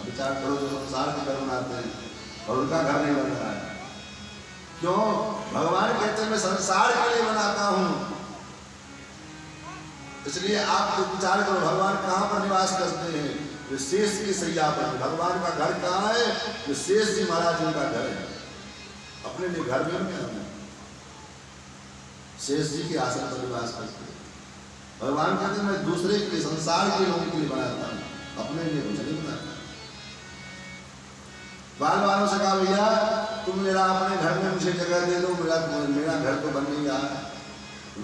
विचार करो जो संसार के घर बनाते हैं और उनका घर नहीं बन रहा है। क्यों? भगवान कहते हैं मैं संसार के लिए बनाता हूं। इसलिए आप विचार करो भगवान कहां पर निवास करते हैं? जो शेष की सैया पर। भगवान का घर कहाँ है? जो शेष जी महाराज उनका घर है। अपने लिए घर में नहीं, शेष जी के आसन पर निवास करते हैं। भगवान कहते हैं मैं दूसरे के लिए, संसार के लोगों के लिए बनाता हूं, अपने लिए कुछ नहीं बनाता। बाल वालों से कहा भैया तुम मेरा अपने घर में मुझे जगह दे दो, मेरा घर तो बन नहीं रहा है।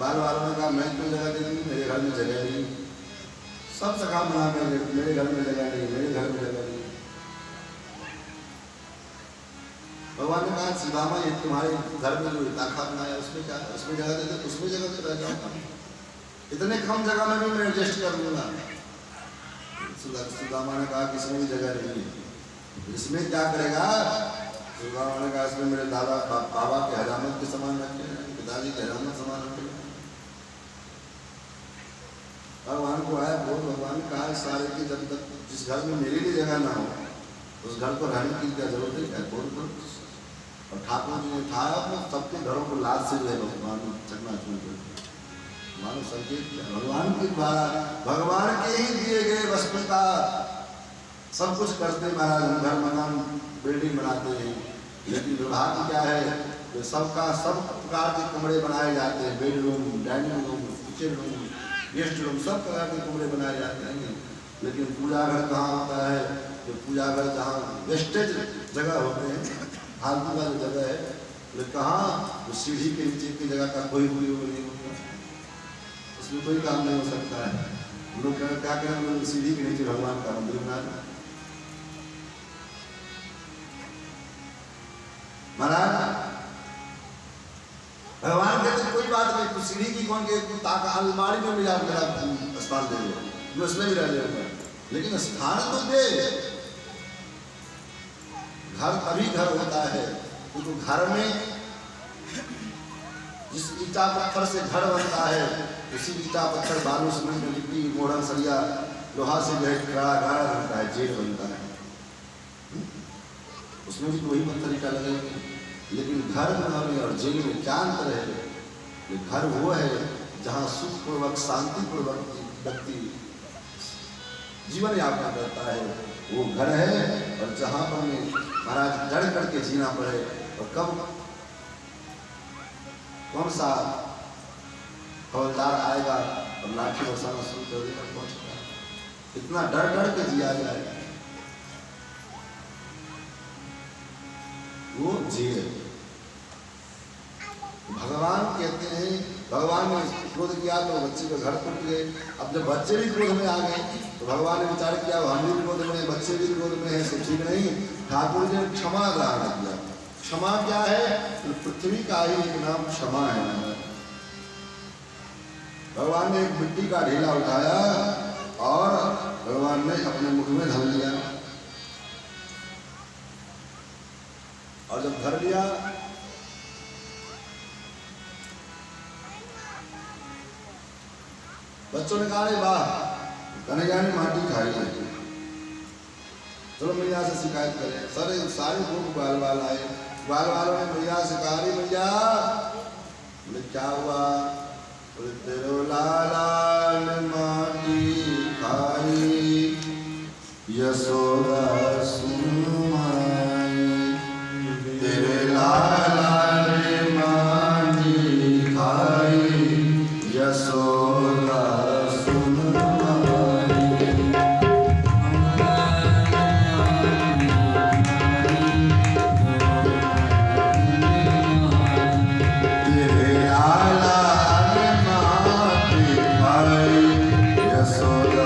बाल वालों ने कहा मैं क्यों जगह दे दूँ, मेरे घर में जगह नहीं। सब सखा मना मेरे घर में जगह नहीं, मेरे घर में जगह नहीं। भगवान ने कहा सुदामा ये तुम्हारे घर में जो ताखा बनाया उसमें क्या है? उसमें जगह दे दो, उसमें जगह दे रह जाऊंगा। इतने कम जगह में भी मैं एडजस्ट कर लूंगा। सुदामा ने कहा कि इसमें भी जगह नहीं है, इसमें क्या करेगा? सुदामा ने कहा इसमें मेरे दादा बाबा के हजामत के सामान रखे हैं, पिताजी के हजामत सामान रखे हैं। भगवान को आया बोल, भगवान ने कहा सारे की जब तक जिस घर में मेरे लिए जगह ना हो उस घर को रहने की क्या जरूरत है? क्या बोल। और ठाकुर जी ने था सबके घरों को लाद से जो है भगवान चकना चूर मानो संकेत भगवान के द्वारा, भगवान के ही दिए गए वस्तु का सब कुछ करते महाराज। हम घर मकान बिल्डिंग बनाते हैं, लेकिन दुर्भाग्य क्या है कि सबका सब प्रकार के कमरे बनाए जाते हैं। Bedroom, dining room, kitchen room, guest room, सब प्रकार के कमरे बनाए जाते हैं। लेकिन पूजा घर कहाँ होता है? जो पूजा घर जहाँ वेस्टेज जगह होते हैं, फालतू का जो जगह है, वो कहाँ? जो सीढ़ी के नीचे की जगह का कोई उपयोग नहीं होता, उसमें कोई काम नहीं हो सकता है। हम लोग क्या करें? हम लोग सीढ़ी के नीचे भगवान का मंदिर बना दें। महाराज भगवान कहते कोई बात नहीं, तो सीढ़ी की कौन के ताका अलमारी में मिला मेरा स्थान दे दो, मैं उसमें भी रह जाऊंगा, लेकिन स्थान तो दे। घर तभी घर होता है क्योंकि घर में जिस ईटा पत्थर से घर बनता है उसी ईटा पत्थर बालू सीमेंट मिट्टी मोहर सरिया लोहा से जो है खड़ा बनता है, जेल बनता है। उसमें भी वही पत्थर ईटा लगेंगे। लेकिन घर बनाने और जेल में क्या अंतर है? घर वो है जहाँ सुखपूर्वक शांतिपूर्वक व्यक्ति जीवन यापन करता है, वो घर है। और जहाँ पर महाराज डर करके जीना पड़े और कब कौन सा हवलदार आएगा और लाठी बरसाना शुरू कर देगा, पहुंचता है। इतना डर डर के जिया जाए वो जेल। भगवान कहते हैं, भगवान ने क्रोध किया तो बच्चे के घर टूट गए। अब जब बच्चे भी क्रोध में आ गए तो भगवान ने विचार किया हम भी क्रोध में, बच्चे भी क्रोध में है, सब ठीक नहीं। ठाकुर जी ने क्षमा ग्रहण किया। क्षमा क्या है? तो पृथ्वी का ही एक नाम क्षमा है। भगवान ने एक मिट्टी का ढेला उठाया और भगवान ने अपने मुख में धर लिया, और जब धर लिया बच्चों ने कहा वाह कन्हैया ने माटी खाई है, चलो मैया से शिकायत करें। सारे लोग बाल बाल आए, बाल वालों ने मैया से कहा मैया बोले क्या हुआ? बोले तेरे लाला ने माटी खाई, यशोदा सुनवाई। तेरे लाला ने माटी खाई, यशोदा Yashoda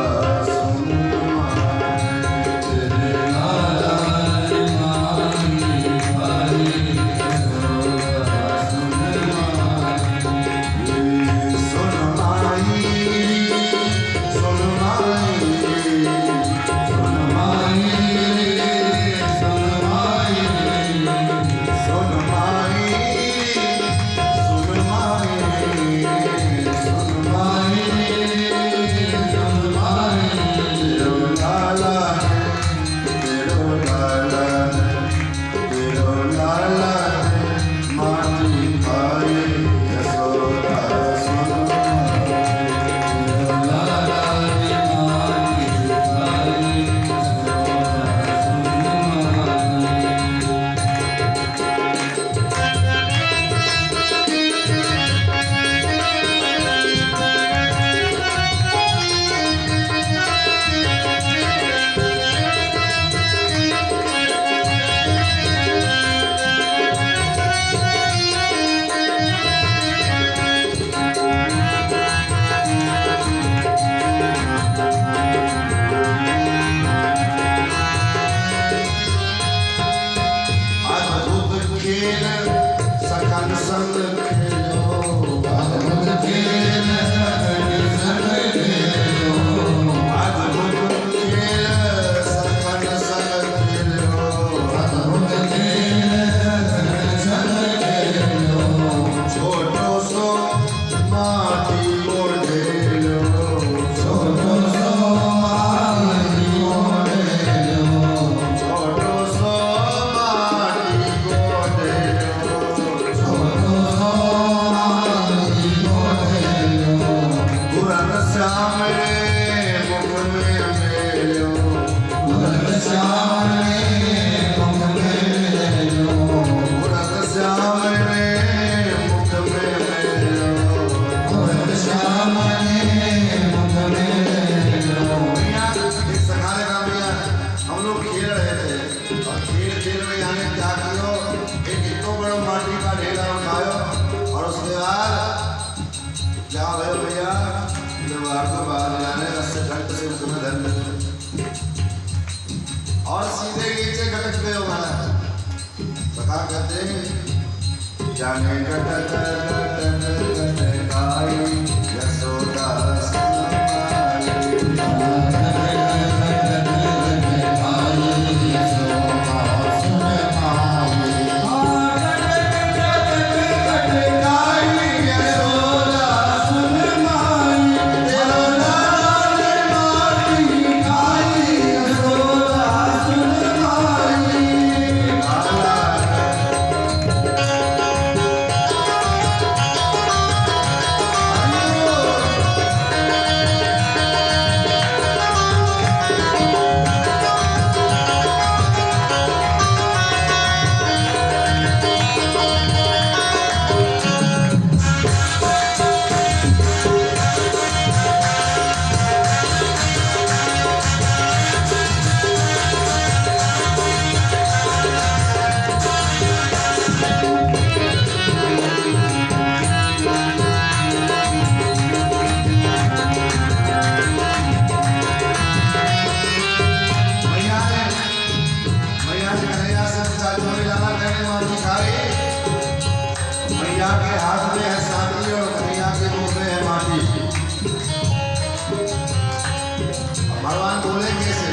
और सीधे नीचे गटक गए महाराज। सखा कहते हैं जाने गटक गटकाई यशोदा भगवान बोले कैसे?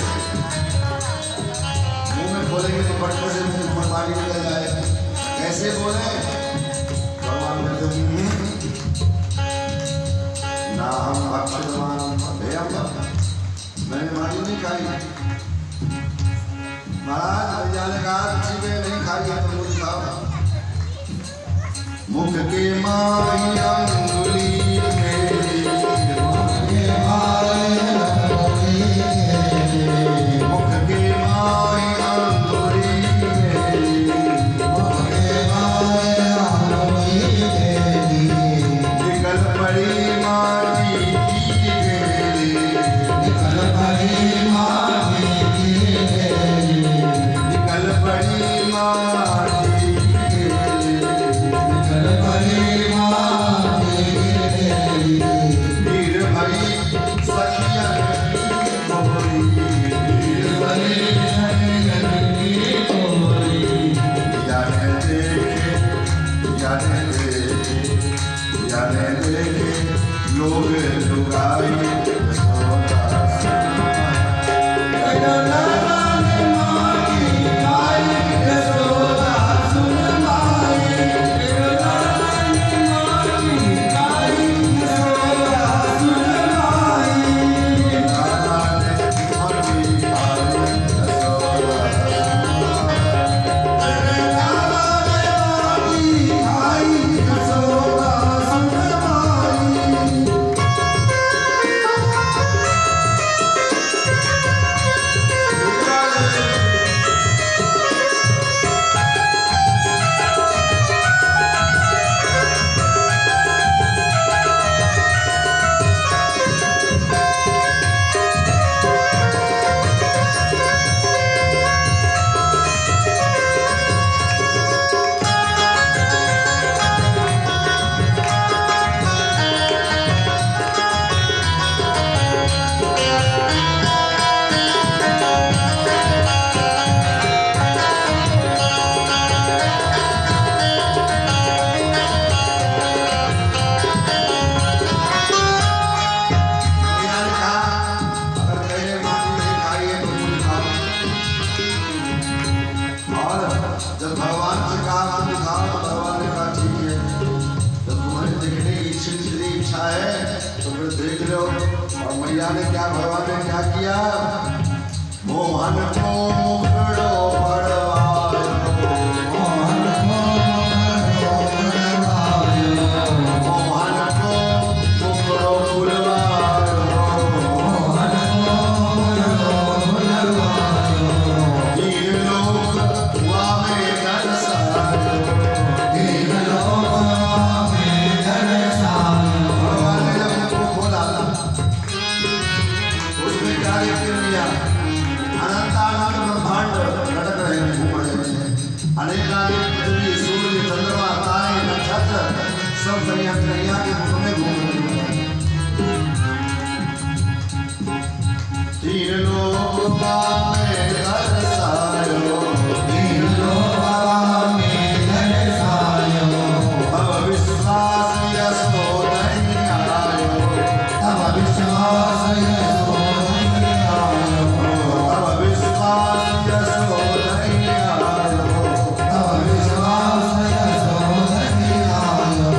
मुंह में खोलेंगे तो पटने से मुंह में पानी निकल जाए। कैसे बोले? भगवान कहते ना हम भक्षमान मैंने माटी नहीं खाई। महाराज भैया ने कहा चीजें नहीं खाई है तो मुझे खाओ। मुख के माई अंगुली मेरी मैया ने क्या भगवान ने क्या किया? मोहन को मुखड़ो पड़वायो, मोहन को मुखड़ो बुलवायो, अनेकानेक पृथ्वी सूर्य चंद्रमा तारे नक्षत्र सब कन्हैया के मुख में घूम रहे हैं। तीन लोक में दर्शायो, तीन लोक में दर्शायो, तब विश्वास यशो नहीं आयो, तब विश्वास यशो नहीं आयो, तब विश्वास यशो नहीं आयो, तब विश्वास यशो नहीं आयो।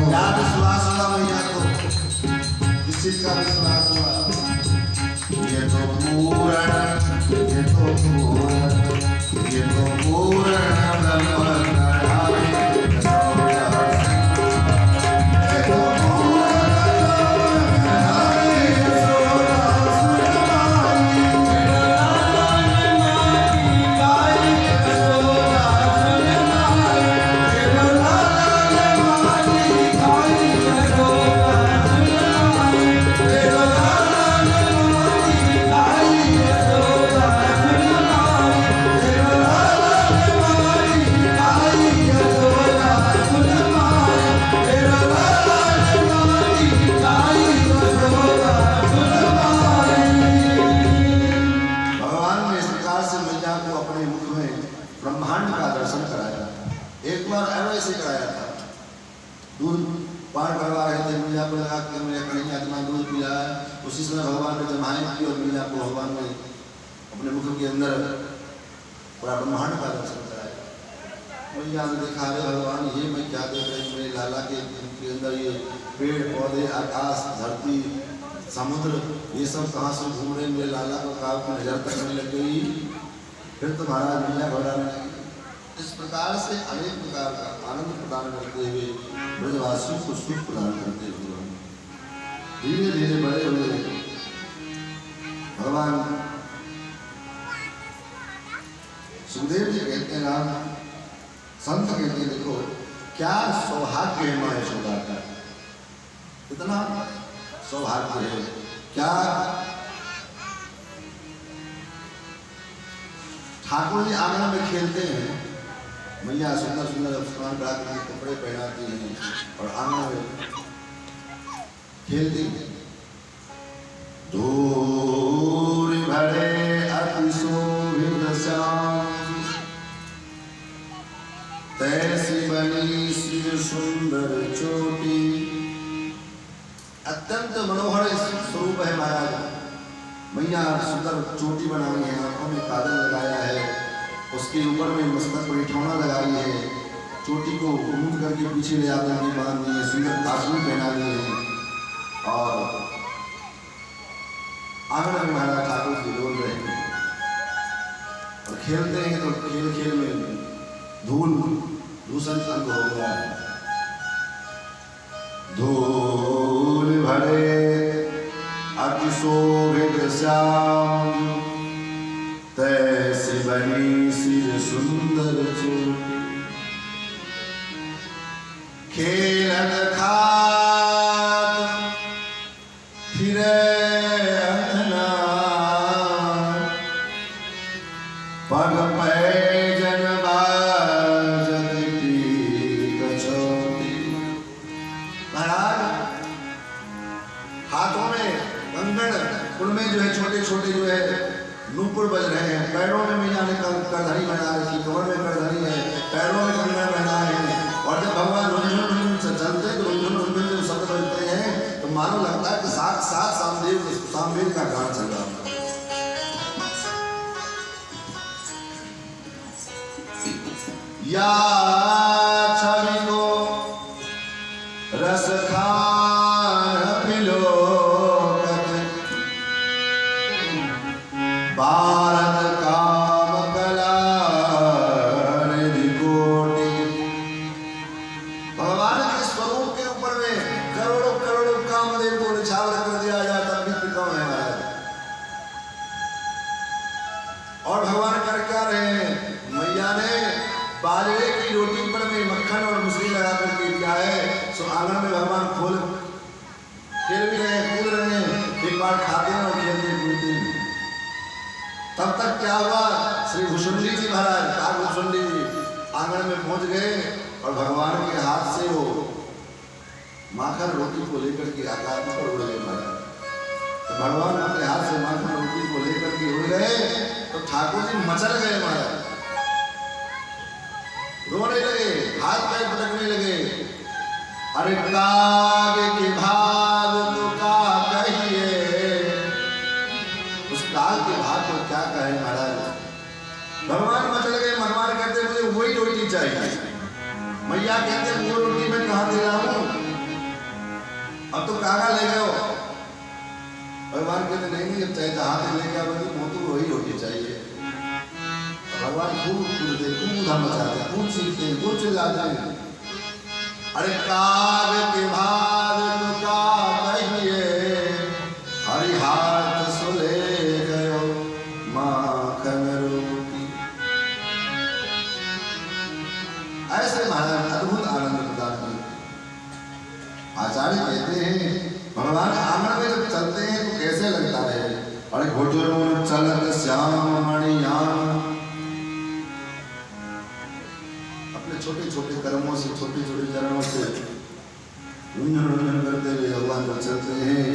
क्या विश्वास हुआ भैया को? किस चीज का विश्वास हुआ? ये तो पूर्ण ब्रह्म ब्रह्मांड का दर्शन कराया। एक बार ऐसे कराया था, दूध पान करवा रहे थे, मैया को लगा कि मेरे कन्हैया इतना दूध पिया है। उसी समय भगवान ने जमाई की और मैया को भगवान ने अपने मुख के अंदर पूरा ब्रह्मांड का दर्शन कराया। मैया ने देखा, अरे भगवान ये मैं क्या देख रही हूँ, मेरे लाला के अंदर ये पेड़ पौधे आकाश धरती समुद्र ये सब कहाँ से घूम रहे, मेरे लाला को काव की नजर तकने लग गई। फिर तो महाराज मैया घबराने लगी। इस प्रकार से अनेक प्रकार का आनंद प्रदान करते हुए ब्रजवासियों को सुख प्रदान करते हुए धीरे धीरे बड़े हुए भगवान सुखदेव जी कहते हैं, राम संत कहते हैं, देखो क्या सौभाग्य है माँ यशोदा का, इतना सौभाग्य है। क्या ठाकुर जी आंगन में खेलते हैं, मैया सुंदर सुंदर स्नान करा के कपड़े पहनाती हैं और आंगन में खेलती हैं। धूल भरे अति शोभित श्याम, तैसी बनी सिर सुंदर चोटी। अत्यंत मनोहर स्वरूप है महाराज। मैया सुंदर चोटी बनाई है, आंखों में काजल लगाया है, उसके ऊपर में मस्तक पर ठौना लगाई है, चोटी को घूम करके पीछे ले आकर के बांध दी है, सुंदर काजल पहना लिए हैं और आंगन में महाराज ठाकुर जी डोल रहे हैं और खेलते हैं। तो खेल खेल में धूल दूषण अंग हो गया है। धूल भरे अति शोभित श्याम, तैसी बनी सिर सुंदर चोटी। खेलत खात फिरे अंगना, पग पैजन बाजत टीक छोटी। महाराज हाथों में कंगन, उनमें जो है छोटे छोटे जो है नूपुर बज रहे हैं, पैरों में मैया ने करधनी बना रखी, कमर में करधनी है, पैरों में कंगन बना है। और जब भगवान रुंझुन से चलते तो रुंझुन रुंझुन जब शब्द बोलते हैं तो मानो लगता है कि साथ साथ सामवेद का गान चल रहा है। या छवि को रस खान पिलो भारत काम कला निधि कोटि। भगवान के स्वरूप के ऊपर में करोड़ों करोड़ों कामदेव को निछावर कर दिया जाए तब भी कम है महाराज। और भगवान कर क्या रहे हैं, मैया ने बाजरे की रोटी पर में मक्खन और मिश्री लगा करके दिया है। सो आंगन में भगवान खोल खेल भी रहे हैं, कूद रहे हैं, एक बार खाते हैं और खेलते कूदते हैं। तब तक क्या हुआ, श्री भुषुंडी जी महाराज, काग भुषुंडी जी आंगन में पहुंच गए और भगवान के हाथ से वो माखन रोटी को लेकर के आकाश पर उड़ गए महाराज। तो भगवान अपने हाथ से माखन रोटी को लेकर के उड़ गए तो ठाकुर जी मचल गए महाराज, रोने लगे, हाथ पैर पटकने लगे। अरे काग के भाग तो का कहिए, उस काग के भाग को क्या कहे महाराज। भगवान मचल गए, भगवान कहते मुझे वही रोटी चाहिए। मैया कहते वो रोटी मैं कहाँ दे रहा हूँ, अब तो कागा ले गए। भगवान कहते नहीं अब चाहे जहाँ ले गया मुझे वही रोटी चाहिए। भगवान खूब कूदते, खूब धम मचाते, खूब सीखते, खूब चिल्लाते हैं। अरे काग के भाग तो का कहिए, हरि हाथ सुले गयो माखन रोटी। ऐसे महाराज अद्भुत आनंद प्रदान करते। आचार्य कहते हैं भगवान आंगन में जब चलते हैं तो कैसे लगता है। अरे घोटरों चलत श्याम मणियान, छोटे छोटे कर्मों से, छोटे छोटे चरणों से रुंझन करते हुए भगवान जब चलते हैं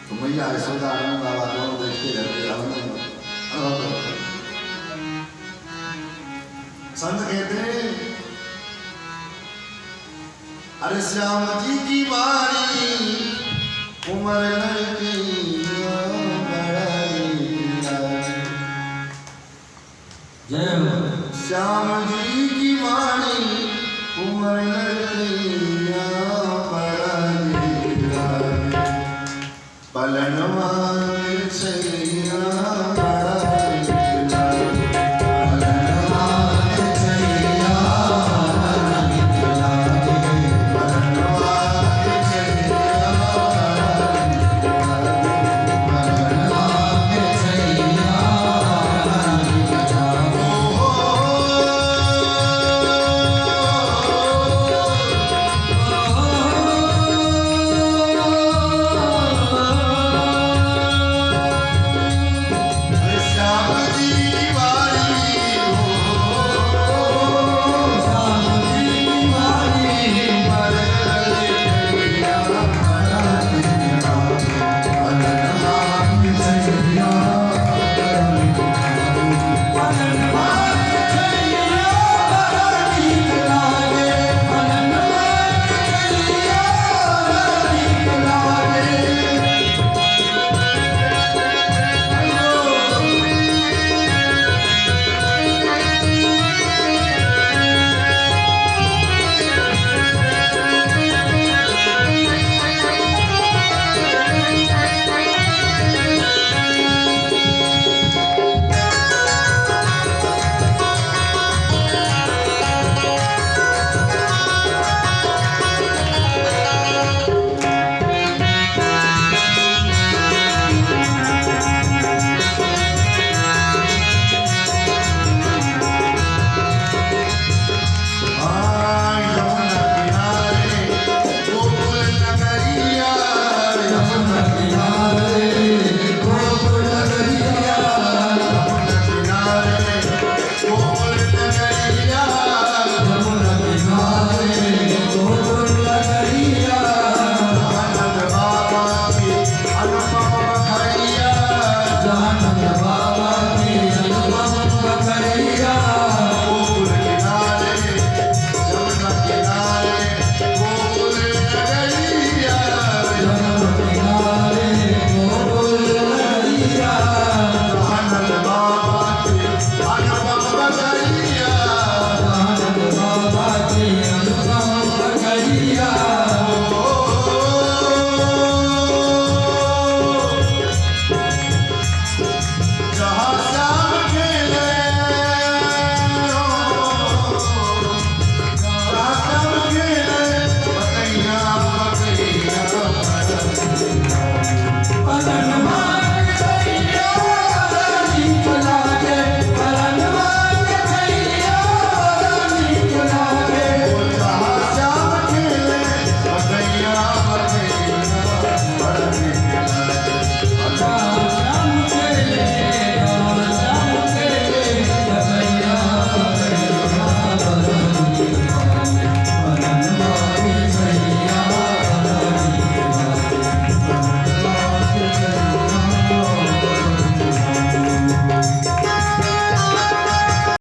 तो मैया यशोदा आनंद बाबा दोनों देखते रहते आनंद अनुभव करते हैं। संत कहते हैं अरे श्याम जी की बारी उमर लड़की श्याम जी की वाणी उमर लड़किया पलनवा सैया